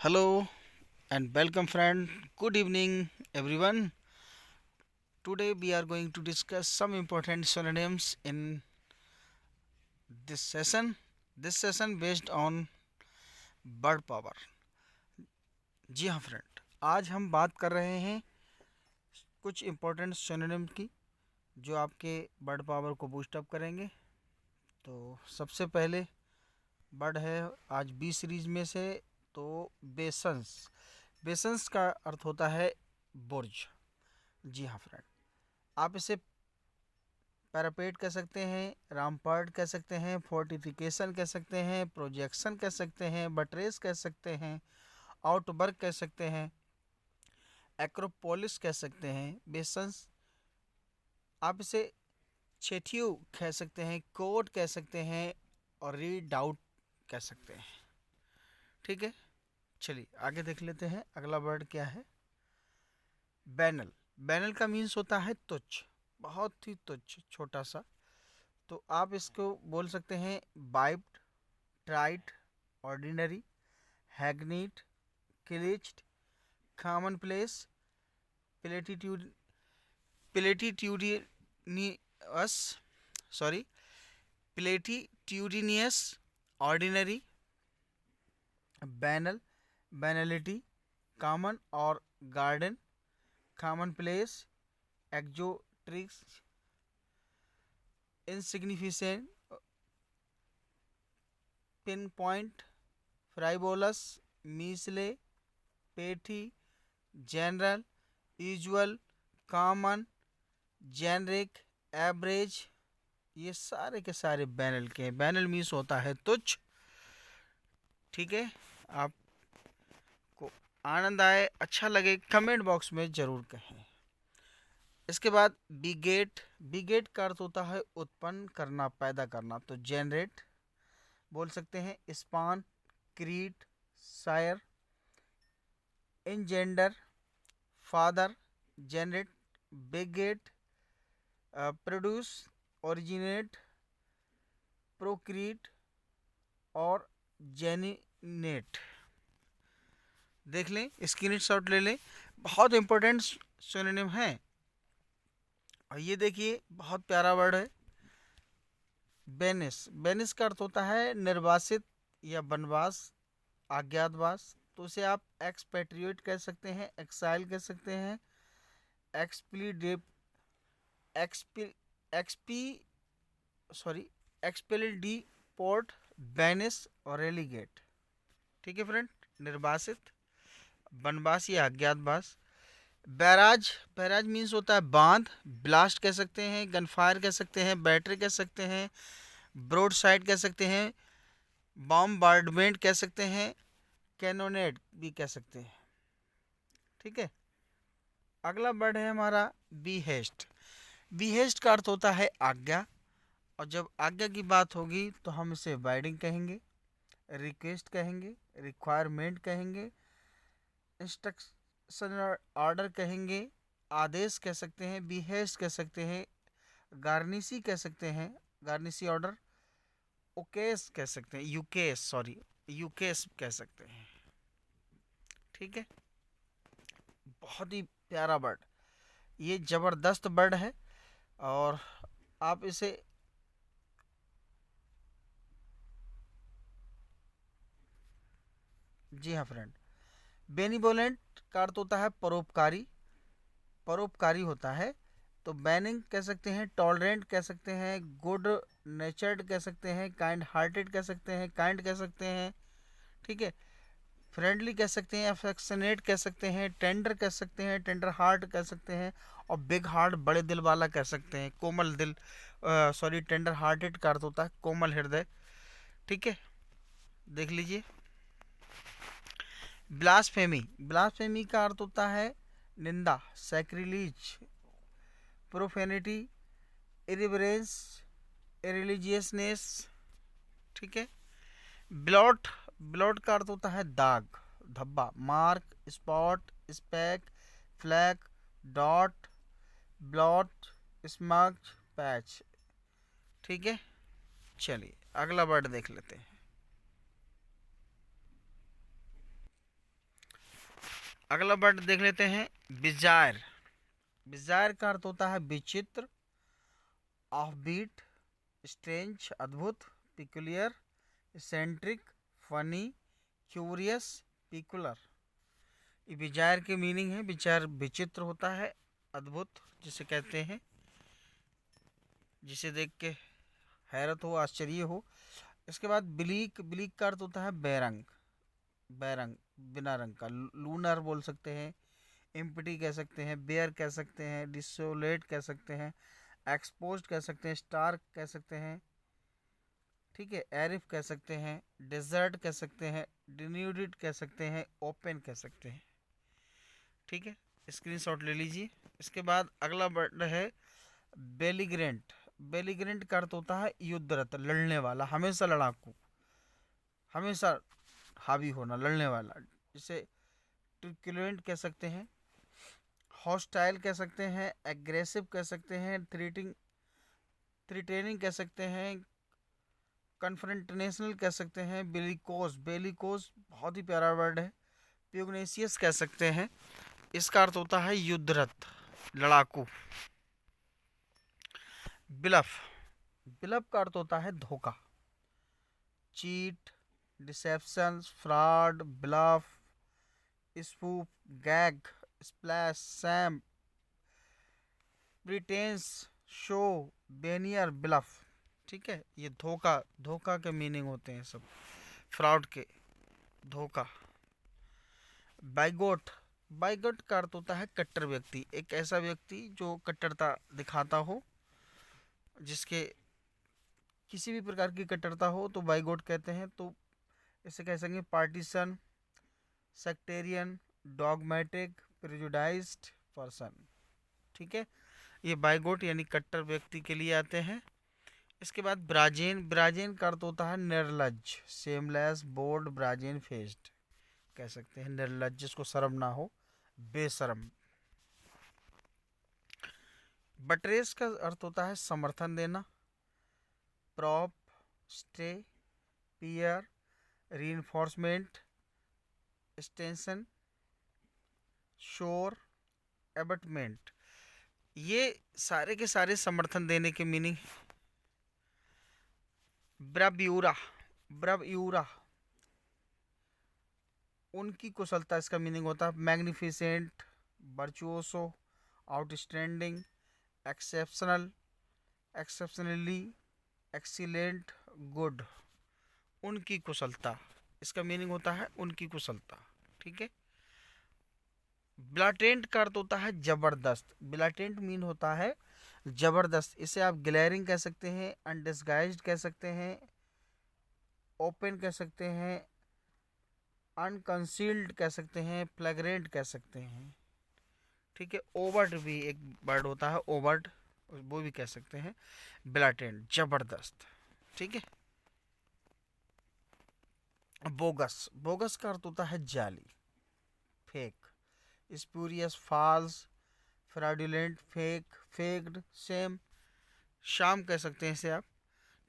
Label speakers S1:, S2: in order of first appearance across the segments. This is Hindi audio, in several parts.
S1: Hello and welcome, friend. Good evening, everyone. Today we are going to discuss some important synonyms in this session. This session based on bird power. जी हाँ फ्रेंड, आज हम बात कर रहे हैं कुछ इम्पोर्टेंट सिनोनिम की जो आपके बर्ड पावर को बूस्ट अप करेंगे। तो सबसे पहले बर्ड है आज बी सीरीज में से, तो बेसन्स। बेसन्स का अर्थ होता है बुर्ज। जी हाँ फ्रेंड, आप इसे पैरापेट कह सकते हैं, रामपर्ट कह सकते हैं, फोर्टिफिकेशन कह सकते हैं, प्रोजेक्शन कह सकते हैं, बटरेस कह सकते हैं, आउटबर्ग कह सकते हैं, एक्रोपोलिस कह सकते हैं। बेसन्स आप इसे छेठियो कह सकते हैं, कोट कह सकते हैं और रीड आउट कह सकते हैं। ठीक है, चलिए आगे देख लेते हैं अगला वर्ड क्या है। बैनल। बैनल का मीन्स होता है तुच्छ, बहुत ही तुच्छ, छोटा सा। तो आप इसको बोल सकते हैं vapid, trite, ordinary, hackneyed, clichéd, commonplace, platitude platitudinous sorry platitudinous, ordinary, banal, banality, common और garden, commonplace, exoterics, insignificant, pinpoint, frivolous, measly, petty, general, usual, common, generic, average, ये सारे के सारे बैनल के हैं। बैनल मीन्स होता है तुच्छ। ठीक है, आपको आनंद आए, अच्छा लगे, कमेंट बॉक्स में ज़रूर कहें। इसके बाद बिगेट। बिगेट का अर्थ होता है उत्पन्न करना, पैदा करना। तो जेनरेट बोल सकते हैं, spawn, create, sire, engender, father, generate, beget, produce, originate, procreate और जेनिनेट। देख लें, स्क्रीन शॉट ले लें, बहुत इंपॉर्टेंट सिनोनिम है। और ये देखिए बहुत प्यारा वर्ड है, बेनिस। बेनिस का अर्थ होता है निर्वासित या वनवास, अज्ञातवास। तो उसे आप एक्सपेट्रिएट कह सकते हैं, एक्साइल कह सकते हैं, एक्सप्लीडे एक्सपी एक्सपी सॉरी एक्सपेलिडी पोर्ट, बेनिस और रेलीगेट। ठीक है फ्रेंड, निर्वासित, वनवास या अज्ञातवास। बैराज। बैराज मीन्स होता है बांध, ब्लास्ट कह सकते हैं, गनफायर कह सकते हैं, बैटरी कह सकते हैं, ब्रोड साइड कह सकते हैं, बॉम्बार्डमेंट कह सकते हैं, कैनोनेड भी कह सकते हैं। ठीक है, अगला वर्ड है हमारा बीहेस्ट। बीहेस्ट का अर्थ होता है आज्ञा। और जब आज्ञा की बात होगी तो हम इसे बाइडिंग कहेंगे, रिक्वेस्ट कहेंगे, रिक्वायरमेंट कहेंगे, इंस्ट्रक्शन ऑर्डर कहेंगे, आदेश कह सकते हैं, बीहेस्ट कह सकते हैं, गार्निसी कह सकते हैं, गार्निसी ऑर्डर, ओकेस कह सकते हैं, यूकेस कह सकते हैं। ठीक है, बहुत ही प्यारा बर्ड, ये ज़बरदस्त बर्ड है। और आप इसे जी हाँ फ्रेंड, बेनिवोलेंट का अर्थ होता है परोपकारी, परोपकारी होता है। तो बैनिंग कह सकते हैं, टॉलरेंट कह सकते हैं, गुड नेचर्ड कह सकते हैं, काइंड हार्टेड कह सकते हैं, काइंड कह सकते हैं। ठीक है, फ्रेंडली कह सकते हैं, अफेक्शनेट कह सकते हैं, टेंडर कह सकते हैं, टेंडर हार्ट कह सकते हैं, और बिग हार्ट, बड़े दिल वाला कह सकते हैं, कोमल दिल, टेंडर हार्टेड का अर्थ होता है कोमल हृदय। ठीक है, देख लीजिए। ब्लास्फेमी। ब्लास्फेमी का अर्थ होता है निंदा, सैक्रिलीज, प्रोफेनिटी, इरिवरेंस, इरिलीजियसनेस। ठीक है, ब्लॉट। ब्लॉट का अर्थ होता है दाग, धब्बा, mark, spot, SPAC, flag, dot, blot, smudge, patch. ठीक है, चलिए अगला वर्ड देख लेते हैं। अगला वर्ड देख लेते हैं, बिजायर। बिजायर का अर्थ होता है विचित्र, ऑफबीट, स्ट्रेंज अद्भुत, peculiar, eccentric, funny, curious, peculiar. ये बिजायर के मीनिंग है। विचार विचित्र होता है, अद्भुत जिसे कहते हैं, जिसे देख के हैरत हो, आश्चर्य हो। इसके बाद ब्लीक। ब्लीक का अर्थ होता है बैरंग, बैरंग बिना रंग का। लूनर बोल सकते हैं, एम्प्टी कह सकते हैं, बेयर कह सकते हैं, डिसोलेट कह सकते हैं, एक्सपोज्ड कह सकते हैं, स्टार्क कह सकते हैं, ठीक है, एरिफ कह सकते हैं, डेजर्ट कह सकते हैं, डिन्यूडेड कह सकते हैं, ओपन कह सकते हैं। ठीक है, स्क्रीनशॉट ले लीजिए। इसके बाद अगला वर्ड है बेलिग्रेंट। बेलिग्रेंट का अर्थ होता है युद्धरत, लड़ने वाला, हमेशा लड़ाकू, हमेशा हावी होना, लड़ने वाला। जिसे ट्रिक्युलेंट कह सकते हैं, हॉस्टाइल कह सकते हैं, एग्रेसिव कह सकते हैं, थ्रेटनिंग कह सकते हैं, कन्फ्रंटेशनल कह सकते हैं, बेलिकोस। बेलिकोस बहुत ही प्यारा वर्ड है। प्यूग्नेशियस कह सकते हैं, इसका अर्थ होता है युद्धरत, लड़ाकू। बिलफ। बिलफ का अर्थ होता है धोखा, cheat, deception, fraud, bluff, spoof, gag, splash, sham, pretence, show, veneer, bluff. ठीक है, ये धोखा, धोखा के मीनिंग होते हैं सब, फ्रॉड के, धोखा। बाइगोट। बाइगोट का अर्थ होता है कट्टर व्यक्ति, एक ऐसा व्यक्ति जो कट्टरता दिखाता हो, जिसके किसी भी प्रकार की कट्टरता हो तो बाइगोट कहते हैं। तो इसे कह सकेंगे पार्टीशन, सेक्टेरियन, डॉगमेटिक, प्रेजुडाइज्ड पर्सन। ठीक है, ये बाइगोट यानी कट्टर व्यक्ति के लिए आते हैं। इसके बाद ब्राजेन। ब्राजेन का अर्थ होता है निर्लज, शेमलेस, बोल्ड, ब्राजेन फेस्ड कह सकते हैं, निर्लज जिसको शर्म ना हो, बेशर्म। बटरेस का अर्थ होता है समर्थन देना, प्रॉप, स्टे, पियर, रीइंफोर्समेंट, एक्सटेंशन, शोर, एबटमेंट। ये सारे के सारे समर्थन देने के मीनिंग। ब्राव्यूरा। ब्राव्यूरा उनकी कुशलता, इसका मीनिंग होता है magnificent, virtuoso, outstanding, exceptional, exceptionally, excellent, good. उनकी कुशलता, इसका मीनिंग होता है उनकी कुशलता। ठीक है। ब्लाटेंट का अर्थ होता है जबरदस्त। ब्लाटेंट मीन होता है जबरदस्त। इसे आप ग्लेरिंग कह सकते हैं, अनडिस्गाइज्ड कह सकते हैं, ओपन कह सकते हैं, अनकंसील्ड कह सकते हैं, फ्लैग्रेंट कह सकते हैं। ठीक है, ओवर्ट भी एक वर्ड होता है, ओवर्ट, वो भी कह सकते हैं। ब्लाटेंट जबरदस्त। ठीक है। बोगस। बोगस का अर्थ होता है जाली, fake, spurious, false, fraudulent, fake, faked, same, sham कह सकते हैं इसे आप।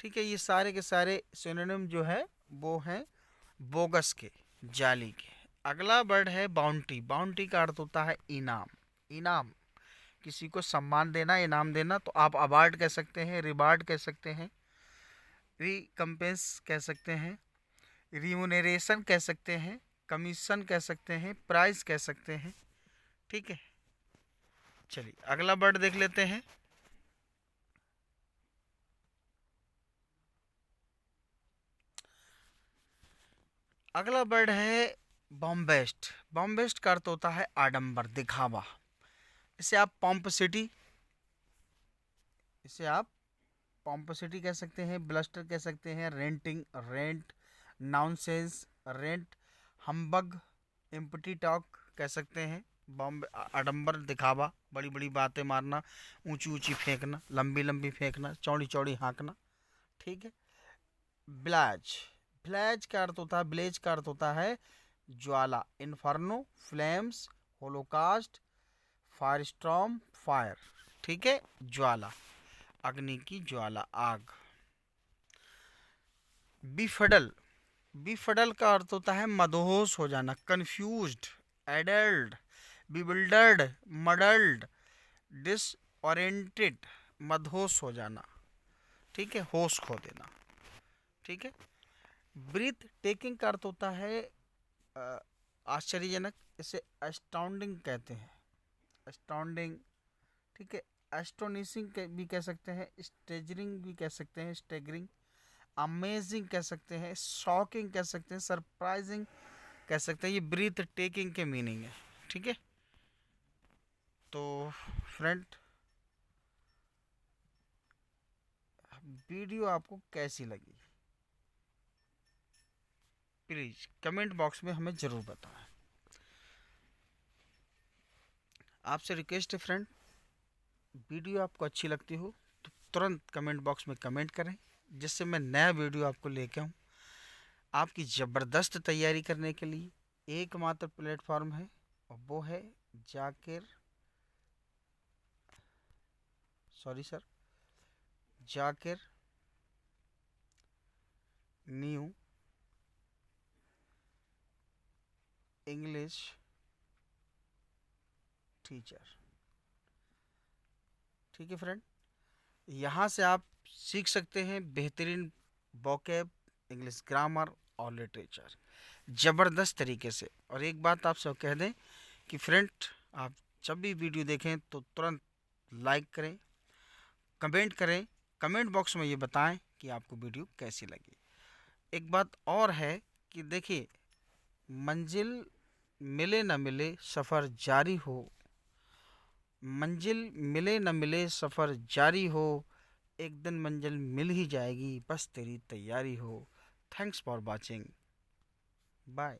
S1: ठीक है, ये सारे के सारे सिनोनिम जो है वो हैं बोगस के, जाली के। अगला वर्ड है बाउंटी। बाउंटी का अर्थ होता है इनाम, इनाम, किसी को सम्मान देना, इनाम देना। तो आप अवार्ड कह सकते हैं, रिवार्ड कह सकते हैं, रिकम्पेंस कह सकते हैं, रिम्यूनरेशन कह सकते हैं, कमीशन कह सकते हैं, प्राइज कह सकते हैं। ठीक है, चलिए अगला वर्ड देख लेते हैं। अगला वर्ड है बॉम्बेस्ट। बॉम्बेस्ट का अर्थ होता है आडंबर, दिखावा। इसे आप पंप सिटी, इसे आप पंप सिटी कह सकते हैं, ब्लस्टर कह सकते हैं, ranting, rant, nonsense, rant, humbug, empty talk कह सकते हैं। बॉम्बे आडंबर, दिखावा, बड़ी बड़ी बातें मारना, ऊंची ऊंची फेंकना, लंबी लंबी फेंकना, चौड़ी चौड़ी हाँकना। ठीक है। ब्लाज। ब्लाज का अर्थ होता है, ब्लेज का अर्थ होता है ज्वाला, inferno, flames, holocaust, firestorm, fire. ठीक है, ज्वाला, अग्नि की ज्वाला, आग। बिफडल। बिफडल का अर्थ होता है मदहोश हो जाना, confused, addled, bewildered, muddled, disoriented, मदहोश हो जाना, ठीक है, होश खो देना, ठीक है। ब्रीथ टेकिंग का अर्थ होता है आश्चर्यजनक, इसे एस्टाउंडिंग कहते हैं, एस्टाउंडिंग, ठीक है। एस्टोनिशिंग भी कह सकते हैं, स्टेजरिंग भी कह सकते हैं, स्टेगरिंग, अमेजिंग कह सकते हैं, शॉकिंग कह सकते हैं, सरप्राइजिंग कह सकते हैं। ये ब्रीथ टेकिंग के मीनिंग है, ठीक है। तो फ्रेंड, वीडियो आपको कैसी लगी प्लीज कमेंट बॉक्स में हमें जरूर बताएं। आपसे रिक्वेस्ट है फ्रेंड, वीडियो आपको अच्छी लगती हो तो तुरंत कमेंट बॉक्स में कमेंट करें, जिससे मैं नया वीडियो आपको लेके आऊँ। आपकी ज़बरदस्त तैयारी करने के लिए एकमात्र प्लेटफॉर्म है, और वो है Zakir, sorry sir, Zakir new English teacher, ठीक है फ्रेंड। यहाँ से आप सीख सकते हैं बेहतरीन वोकैब, इंग्लिश ग्रामर और लिटरेचर ज़बरदस्त तरीके से। और एक बात आप सब कह दें कि फ्रेंड, आप जब भी वीडियो देखें तो तुरंत लाइक करें, कमेंट करें, कमेंट बॉक्स में ये बताएं कि आपको वीडियो कैसी लगी। एक बात और है कि देखिए, मंजिल मिले न मिले सफ़र जारी हो, मंजिल मिले न मिले सफ़र जारी हो, एक दिन मंजिल मिल ही जाएगी, बस तेरी तैयारी हो। Thanks for watching, bye.